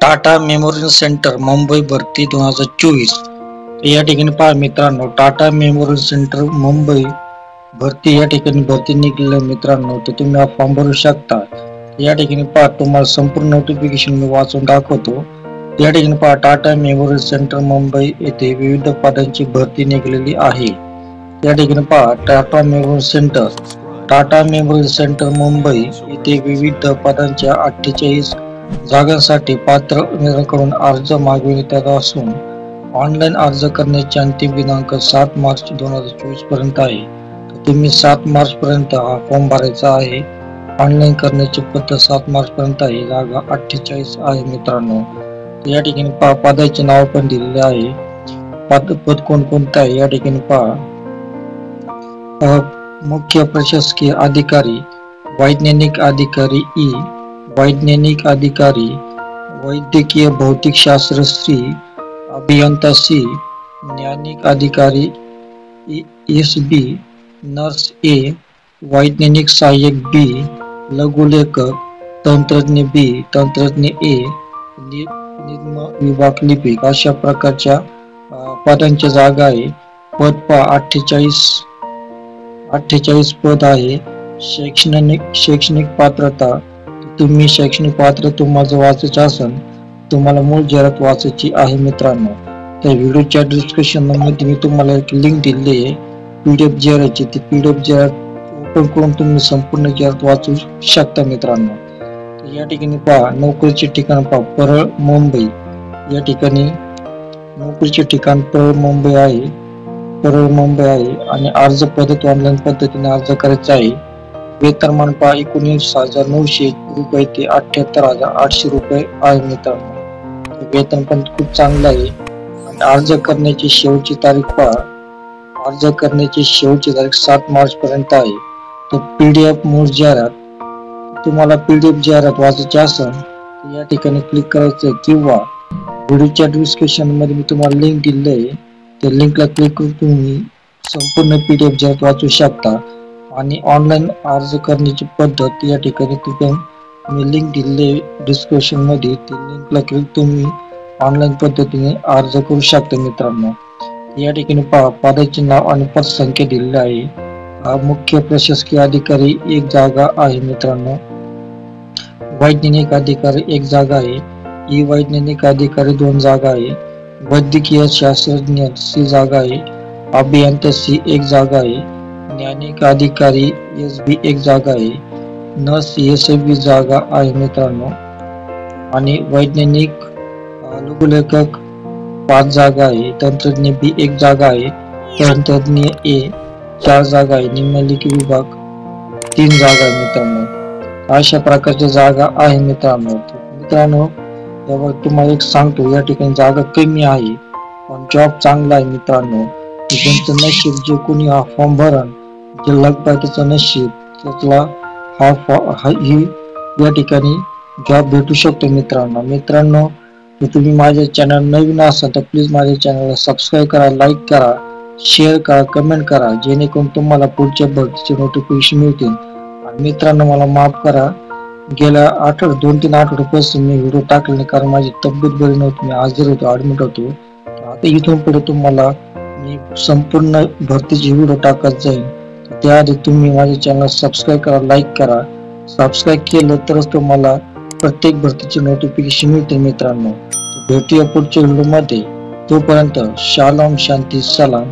Tata memorial centre Mumbai भरती 2024. या ठिकाणी पहा मित्रांनो, टाटा मेमोरियल सेंटर मुंबई भरती या ठिकाणी भरती निघालेल्या मित्रांनो, तर तुम्ही हा फॉर्म भरू शकता. या ठिकाणी पहा तुम्हाला संपूर्ण नोटिफिकेशन मी वाचून दाखवतो. या ठिकाणी पहा टाटा मेमोरियल सेंटर मुंबई येथे विविध पदांची भरती निघालेली आहे. या ठिकाणी पहा टाटा मेमोरियल सेंटर मुंबई येथे विविध पदांच्या 48 जागांसाठी पात्र उमेदवारांकडून अर्ज मागविण्यात येत असून ऑनलाईन अर्ज करण्याची अंतिम दिनांक 7 मार्च 2024 पर्यंत आहे. तर तुम्ही 7 मार्च पर्यंत हा फॉर्म भरायचा आहे. ऑनलाईन करण्याची पद्धत 7 मार्च पर्यंत आहे. जागा 48 आहे मित्रांनो. या ठिकाणी पहा पदाचे नाव पण दिलेले आहे. पद कोणकोणते आहे या ठिकाणी पहा. मुख्य प्रशासकीय अधिकारी, वैज्ञानिक अधिकारी ई, वैज्ञानिक अधिकारी, वैद्यकीय भौतिकशास्त्र सी, अभियंता सी, ज्ञानिक अधिकारी एस बी, नर्स ए, वैज्ञानिक सहाय्यक बी, लघुलेखक, तंत्रज्ञ बी, तंत्रज्ञ ए, निम्न विभाग लिपिक अशा प्रकारच्या पदांच्या जागा आहे. पद पहा 48 पद आहे. शैक्षणिक पात्रता, तुम्ही शैक्षणिक पात्र तुम्हाला वाचायचं असेल तुम्हाला मूळ जाहिरात वाचायची आहे मित्रांनो. तर व्हिडिओच्या डिस्क्रिप्शन मध्ये मी तुम्हाला एक लिंक दिली आहे PDF जाहिरातची. ती PDF जाहिरात ओपन करून तुम्ही संपूर्ण जाहिरात वाचू शकता मित्रांनो. या ठिकाणी पहा नोकरीचे ठिकाण पहा परळ मुंबई. या ठिकाणी नोकरीचे ठिकाण परळ मुंबई आहे आणि अर्ज पद्धत ऑनलाईन पद्धतीने अर्ज करायचा आहे. वेतनमान पहा 19,900 रुपये ते 78,800 रुपये आहे मित्रांनो. वेतन पण खूप चांगलं आहे. आणि अर्ज करण्याची शेवटची तारीख पहा. अर्ज करण्याची शेवटची तारीख 7 मार्च पर्यंत आहे. तर PDF मूळ जाहिरात, तुम्हाला PDF जाहिरात वाचायची असेल तर या ठिकाणी क्लिक करायचं किंवा व्हिडिओच्या डिस्क्रिप्शन मध्ये मी तुम्हाला लिंक दिली आहे. त्या लिंकला क्लिक करून तुम्ही संपूर्ण PDF जाहिरात वाचू शकता. आणि ऑनलाईन अर्ज करण्याची पद्धत या ठिकाणी तुम्ही लिंक दिले डिस्क्रिप्शन मध्ये. त्या लिंकला क्लिक तुम्ही ऑनलाईन पद्धतीने अर्ज करू शकता मित्रांनो. या ठिकाणी पहा पदाचे नाव आणि पदसंख्या दिलेली आहे. मुख्य प्रशासकीय अधिकारी 1 जागा आहे मित्रांनो. वैज्ञानिक अधिकारी 1 जागा आहे. ई वैज्ञानिक अधिकारी 2 जागा आहे. वैद्यकीय शास्त्रज्ञ सी जागा आहे. अभियंता सी 1 जागा आहे. ज्ञानिक अधिकारी SB 1 जागा आहे. नर्स SB जागा आहे मित्रांनो. आणि वैज्ञानिक लघुलेखक 5 जागा आहे. तंत्रज्ञ B 1 जागा आहे. तंत्रज्ञ A 4 जागा आहे. निम्नलिखित विभाग 3 जागा आहे मित्रांनो. अशा प्रकारच्या जागा आहे मित्रांनो. त्यावर तुम्हाला एक सांगतो, या ठिकाणी जागा कमी आहे पण जॉब चांगला आहे मित्रांनो. ज्यांचं नशीब, जे कोणी हा फॉर्म भरण, जे लागतं त्याचं नशीब, त्याला या ठिकाणी जॉब भेटू शकतो मित्रांनो. तुम्ही माझ्या चॅनल नवीन असाल तर प्लीज माझ्या चॅनलला सबस्क्राईब करा, लाईक करा, शेअर करा, कमेंट करा, जेणेकरून तुम्हाला पुढच्या भरतीचे नोटिफिकेशन मिळतील. आणि मित्रांनो मला माफ करा, गेल्या 2-3 आठवड्यापासून मी व्हिडिओ टाकले नाही कारण माझी तब्येत बरी नव्हती. मी आजारी होतो, ऍडमिट होतो. आता इथून पुढे तुम्हाला मी संपूर्ण भरतीचे व्हिडिओ टाकत जाईल. त्याआधी तुम्ही माझ्या चॅनल सबस्क्राईब करा, लाईक करा. सबस्क्राईब केलं तरच तुम्हाला प्रत्येक भरतीचे नोटिफिकेशन मिळते मित्रांनो. भेटूया पुढच्या व्हिडिओ मध्ये. तोपर्यंत शालोम, शांती, सलाम.